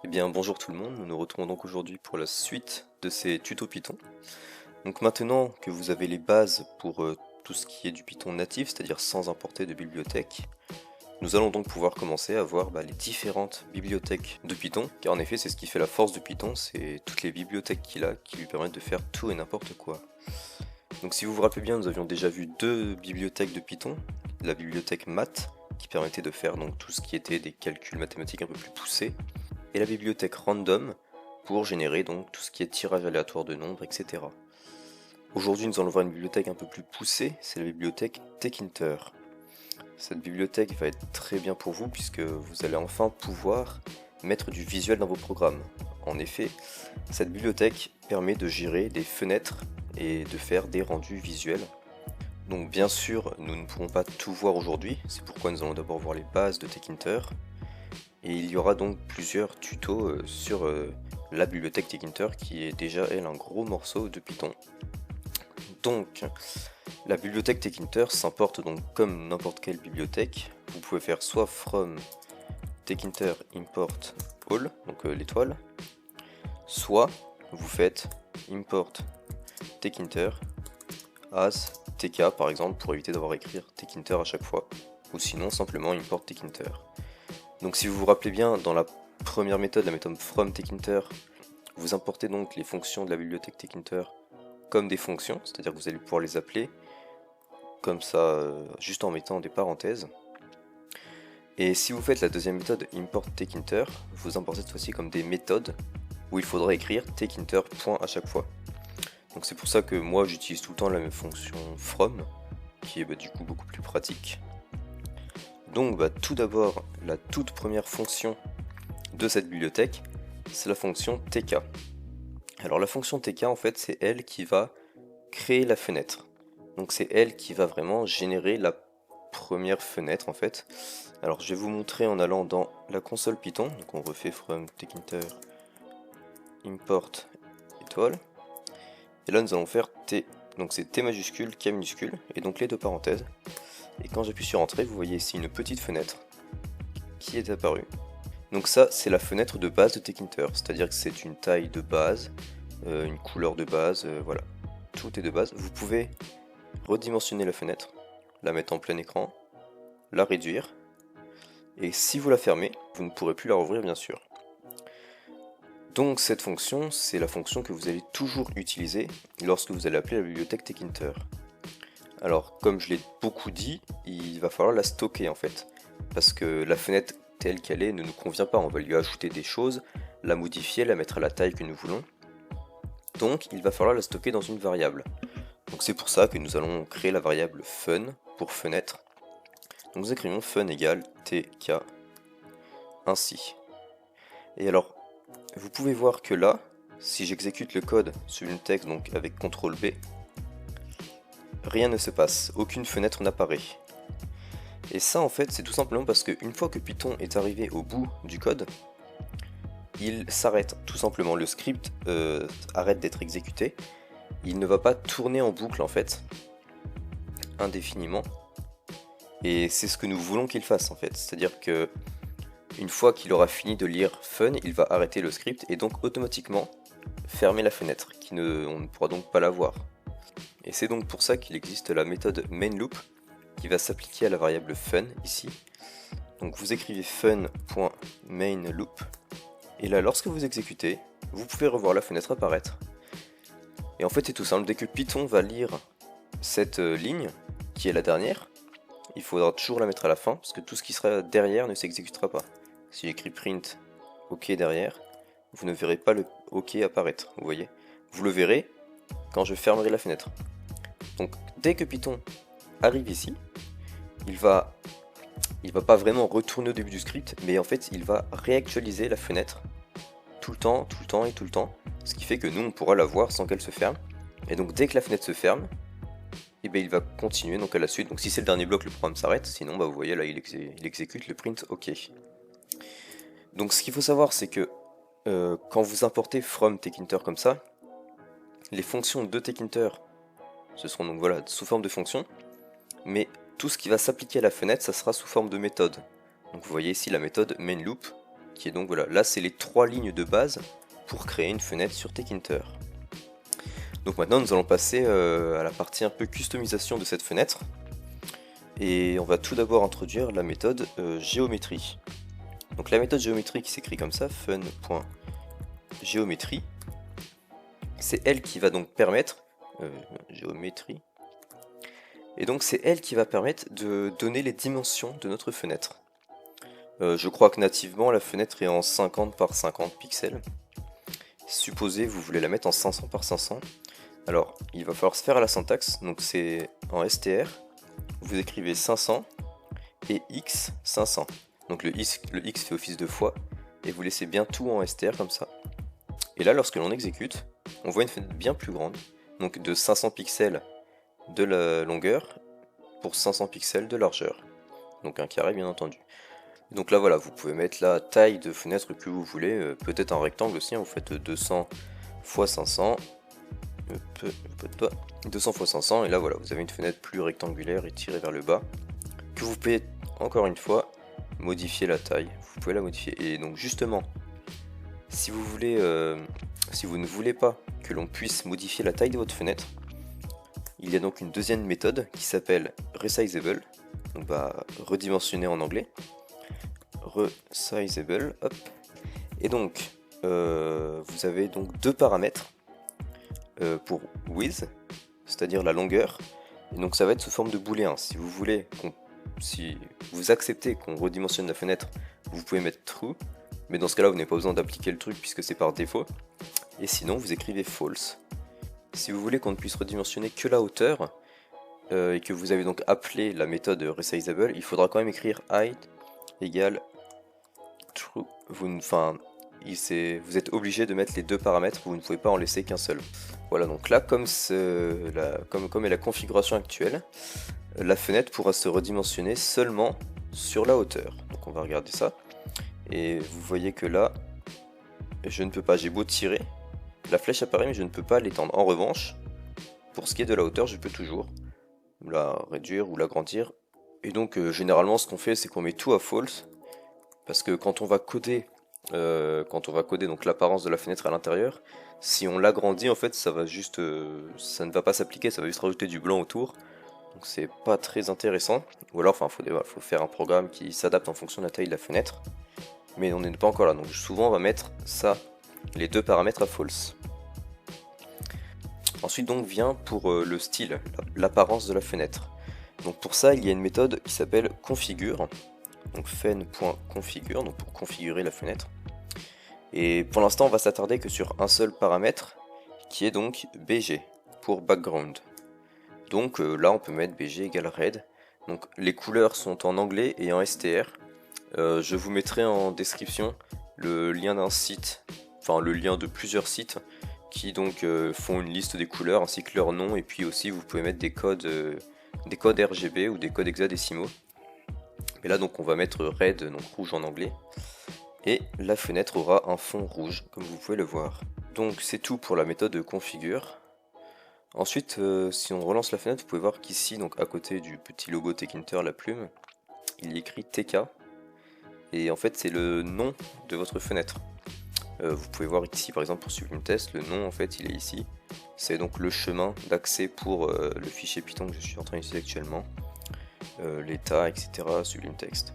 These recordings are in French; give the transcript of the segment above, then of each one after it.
Eh bien bonjour tout le monde, nous nous retrouvons donc aujourd'hui pour la suite de ces tutos Python. Donc maintenant que vous avez les bases pour tout ce qui est du Python natif, c'est-à-dire sans importer de bibliothèque, nous allons donc pouvoir commencer à voir les différentes bibliothèques de Python, car en effet c'est ce qui fait la force de Python, c'est toutes les bibliothèques qu'il a qui lui permettent de faire tout et n'importe quoi. Donc si vous vous rappelez bien, nous avions déjà vu deux bibliothèques de Python, la bibliothèque math, qui permettait de faire donc tout ce qui était des calculs mathématiques un peu plus poussés, et la bibliothèque random pour générer donc tout ce qui est tirage aléatoire de nombres, etc. Aujourd'hui nous allons voir une bibliothèque un peu plus poussée, c'est la bibliothèque Tkinter. Cette bibliothèque va être très bien pour vous puisque vous allez enfin pouvoir mettre du visuel dans vos programmes. En effet, cette bibliothèque permet de gérer des fenêtres et de faire des rendus visuels. Donc bien sûr, nous ne pourrons pas tout voir aujourd'hui, c'est pourquoi nous allons d'abord voir les bases de Tkinter. Et il y aura donc plusieurs tutos sur la bibliothèque Tkinter qui est déjà elle un gros morceau de Python. Donc la bibliothèque Tkinter s'importe donc comme n'importe quelle bibliothèque. Vous pouvez faire soit from Tkinter import all, donc l'étoile, soit vous faites import Tkinter as tk par exemple pour éviter d'avoir à écrire Tkinter à chaque fois, ou sinon simplement import Tkinter. Donc si vous vous rappelez bien, dans la première méthode, la méthode from Tkinter, vous importez donc les fonctions de la bibliothèque Tkinter comme des fonctions, c'est-à-dire que vous allez pouvoir les appeler comme ça, juste en mettant des parenthèses. Et si vous faites la deuxième méthode import Tkinter, vous importez cette fois-ci comme des méthodes où il faudra écrire Tkinter point à chaque fois. Donc c'est pour ça que moi j'utilise tout le temps la même fonction from, qui est du coup beaucoup plus pratique. Donc tout d'abord, la toute première fonction de cette bibliothèque, c'est la fonction tk. Alors la fonction tk en fait c'est elle qui va créer la fenêtre. Donc c'est elle qui va vraiment générer la première fenêtre en fait. Alors je vais vous montrer en allant dans la console Python. Donc on refait from tkinter import étoile. Et là nous allons faire t. Donc c'est t majuscule, k minuscule, et donc les deux parenthèses. Et quand j'appuie sur entrée, vous voyez ici une petite fenêtre qui est apparue. Donc ça, c'est la fenêtre de base de Tkinter, c'est-à-dire que c'est une taille de base, une couleur de base, voilà, tout est de base. Vous pouvez redimensionner la fenêtre, la mettre en plein écran, la réduire, et si vous la fermez, vous ne pourrez plus la rouvrir bien sûr. Donc cette fonction, c'est la fonction que vous allez toujours utiliser lorsque vous allez appeler la bibliothèque Tkinter. Alors comme je l'ai beaucoup dit, il va falloir la stocker en fait, parce que la fenêtre telle qu'elle est ne nous convient pas, on va lui ajouter des choses, la modifier, la mettre à la taille que nous voulons. Donc il va falloir la stocker dans une variable. Donc c'est pour ça que nous allons créer la variable fun pour fenêtre. Donc nous écrivons fun égale tk ainsi. Et alors vous pouvez voir que là, si j'exécute le code sur une texte donc avec CTRL B, rien ne se passe, aucune fenêtre n'apparaît. Et ça en fait c'est tout simplement parce qu'une fois que Python est arrivé au bout du code, il s'arrête tout simplement, le script arrête d'être exécuté, il ne va pas tourner en boucle en fait, indéfiniment, et c'est ce que nous voulons qu'il fasse en fait, c'est-à-dire que une fois qu'il aura fini de lire fun, il va arrêter le script et donc automatiquement fermer la fenêtre, on ne pourra donc pas la voir. Et c'est donc pour ça qu'il existe la méthode mainLoop, qui va s'appliquer à la variable fun ici. Donc vous écrivez fun.mainLoop, et là lorsque vous exécutez, vous pouvez revoir la fenêtre apparaître. Et en fait c'est tout simple, dès que Python va lire cette ligne, qui est la dernière, il faudra toujours la mettre à la fin, parce que tout ce qui sera derrière ne s'exécutera pas. Si j'écris print OK derrière, vous ne verrez pas le OK apparaître, vous voyez. Vous le verrez quand je fermerai la fenêtre. Donc dès que Python arrive ici, il va pas vraiment retourner au début du script, mais en fait il va réactualiser la fenêtre tout le temps, ce qui fait que nous on pourra la voir sans qu'elle se ferme. Et donc dès que la fenêtre se ferme, et il va continuer donc à la suite. Donc si c'est le dernier bloc, le programme s'arrête, sinon vous voyez là il exécute le print OK. Donc ce qu'il faut savoir c'est que quand vous importez from Tkinter comme ça, les fonctions de Tkinter, ce seront donc voilà sous forme de fonctions, mais tout ce qui va s'appliquer à la fenêtre, ça sera sous forme de méthode. Donc vous voyez ici la méthode mainLoop, qui est donc voilà, là c'est les 3 lignes de base pour créer une fenêtre sur Tkinter. Donc maintenant nous allons passer à la partie un peu customisation de cette fenêtre. Et on va tout d'abord introduire la méthode géométrie. Donc la méthode géométrie qui s'écrit comme ça, fun.géométrie, c'est elle qui va donc permettre, géométrie, et donc c'est elle qui va permettre de donner les dimensions de notre fenêtre. Je crois que nativement la fenêtre est en 50 par 50 pixels. Supposez vous voulez la mettre en 500 par 500. Alors il va falloir se faire à la syntaxe, donc c'est en str, vous écrivez 500 et x 500. Donc le x fait office de fois, et vous laissez bien tout en str comme ça. Et là lorsque l'on exécute, on voit une fenêtre bien plus grande, donc de 500 pixels de la longueur pour 500 pixels de largeur. Donc un carré bien entendu. Donc là voilà, vous pouvez mettre la taille de fenêtre que vous voulez, peut-être un rectangle aussi, hein, vous faites 200 x 500, 200 x 500, et là voilà, vous avez une fenêtre plus rectangulaire et tirée vers le bas, que vous pouvez encore une fois modifier la taille, vous pouvez la modifier. Et donc justement, si vous voulez, si vous ne voulez pas que l'on puisse modifier la taille de votre fenêtre, il y a donc une deuxième méthode qui s'appelle resizable, donc redimensionner en anglais, resizable, hop. Et donc vous avez donc deux paramètres pour width, c'est-à-dire la longueur, et donc ça va être sous forme de booléen. Si vous voulez si vous acceptez qu'on redimensionne la fenêtre, vous pouvez mettre true, mais dans ce cas-là vous n'avez pas besoin d'appliquer le truc puisque c'est par défaut, et sinon vous écrivez false. Si vous voulez qu'on ne puisse redimensionner que la hauteur, et que vous avez donc appelé la méthode resizable, il faudra quand même écrire height égale true. Vous êtes obligé de mettre les deux paramètres, vous ne pouvez pas en laisser qu'un seul. Voilà, donc là comme est la configuration actuelle, la fenêtre pourra se redimensionner seulement sur la hauteur. Donc on va regarder ça, et vous voyez que là je ne peux pas, j'ai beau tirer, la flèche apparaît mais je ne peux pas l'étendre. En revanche, pour ce qui est de la hauteur, je peux toujours la réduire ou l'agrandir. Et donc généralement ce qu'on fait, c'est qu'on met tout à false, parce que quand on va coder donc l'apparence de la fenêtre à l'intérieur, si on l'agrandit en fait ça va juste ça ne va pas s'appliquer, ça va juste rajouter du blanc autour, donc c'est pas très intéressant. Ou alors faut faire un programme qui s'adapte en fonction de la taille de la fenêtre, mais on n'est pas encore là, donc souvent on va mettre ça, les deux paramètres à false. Ensuite donc vient pour le style, l'apparence de la fenêtre. Donc pour ça il y a une méthode qui s'appelle configure, donc fen.configure, donc pour configurer la fenêtre. Et pour l'instant on va s'attarder que sur un seul paramètre qui est donc bg pour background. Donc là on peut mettre bg égale red. Donc les couleurs sont en anglais et en str. Je vous mettrai en description le lien d'un site, enfin le lien de plusieurs sites qui donc font une liste des couleurs ainsi que leur nom, et puis aussi vous pouvez mettre des codes RGB ou des codes hexadécimaux. Mais là donc on va mettre red, donc rouge en anglais, et la fenêtre aura un fond rouge comme vous pouvez le voir. Donc c'est tout pour la méthode configure. Ensuite si on relance la fenêtre, vous pouvez voir qu'ici, donc à côté du petit logo Tkinter, la plume, il y a écrit TK, et en fait c'est le nom de votre fenêtre. Vous pouvez voir ici par exemple pour Sublime Text, le nom en fait il est ici, c'est donc le chemin d'accès pour le fichier Python que je suis en train d'utiliser actuellement, l'état, etc. Sublime Text.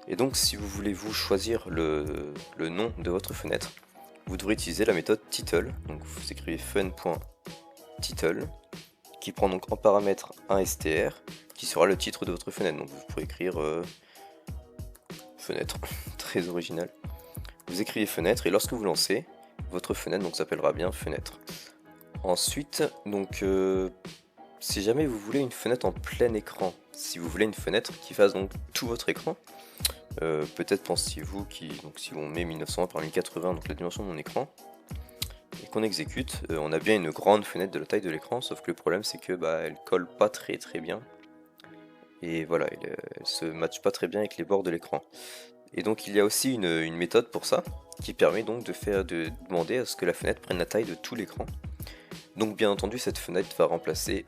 Et donc si vous voulez vous choisir le nom de votre fenêtre, vous devrez utiliser la méthode title. Donc vous écrivez fun.title qui prend donc en paramètre un str qui sera le titre de votre fenêtre. Donc vous pourrez écrire fenêtre, très original. Vous écrivez fenêtre et lorsque vous lancez, votre fenêtre donc s'appellera bien fenêtre. Ensuite, donc si jamais vous voulez une fenêtre en plein écran, si vous voulez une fenêtre qui fasse donc tout votre écran, peut-être pensiez-vous donc si on met 1920 par 1080, donc la dimension de mon écran, et qu'on exécute, on a bien une grande fenêtre de la taille de l'écran, sauf que le problème c'est que elle colle pas très bien, et voilà, elle se matche pas très bien avec les bords de l'écran. Et donc il y a aussi une méthode pour ça, qui permet donc de demander à ce que la fenêtre prenne la taille de tout l'écran. Donc bien entendu cette fenêtre va remplacer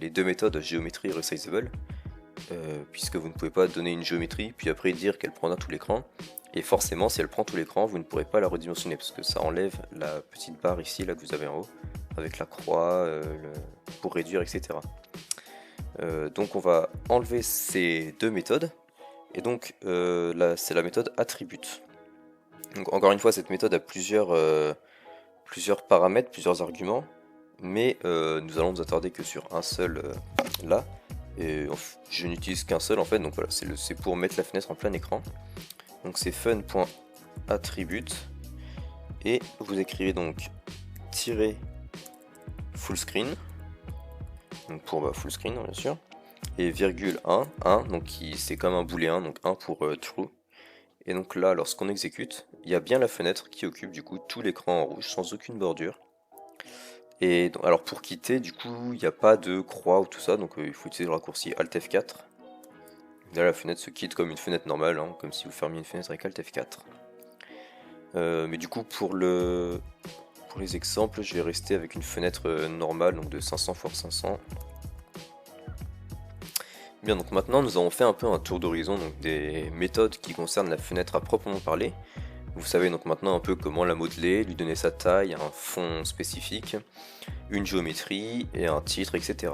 les deux méthodes géométrie et resizable, puisque vous ne pouvez pas donner une géométrie puis après dire qu'elle prendra tout l'écran, Et forcément, si elle prend tout l'écran, vous ne pourrez pas la redimensionner parce que ça enlève la petite barre ici, là que vous avez en haut, avec la croix pour réduire, etc. Donc on va enlever ces deux méthodes. Et donc là, c'est la méthode attribute. Donc encore une fois, cette méthode a plusieurs paramètres, plusieurs arguments, mais nous allons nous attarder que sur un seul là. Et je n'utilise qu'un seul en fait, donc voilà, c'est pour mettre la fenêtre en plein écran. Donc c'est fun.attribute et vous écrivez donc tirer full screen, donc pour full screen bien sûr, et virgule 1, donc c'est comme un booléen, donc 1 pour true. Et donc là, lorsqu'on exécute, il y a bien la fenêtre qui occupe du coup tout l'écran en rouge sans aucune bordure. Et donc, alors pour quitter, du coup, il n'y a pas de croix ou tout ça, donc il faut utiliser le raccourci Alt F4. Là, la fenêtre se quitte comme une fenêtre normale, hein, comme si vous fermiez une fenêtre avec Alt F4. Mais du coup, pour les exemples, je vais rester avec une fenêtre normale, donc de 500 x 500. Bien, donc maintenant nous avons fait un peu un tour d'horizon, donc des méthodes qui concernent la fenêtre à proprement parler. Vous savez donc maintenant un peu comment la modeler, lui donner sa taille, un fond spécifique, une géométrie et un titre, etc.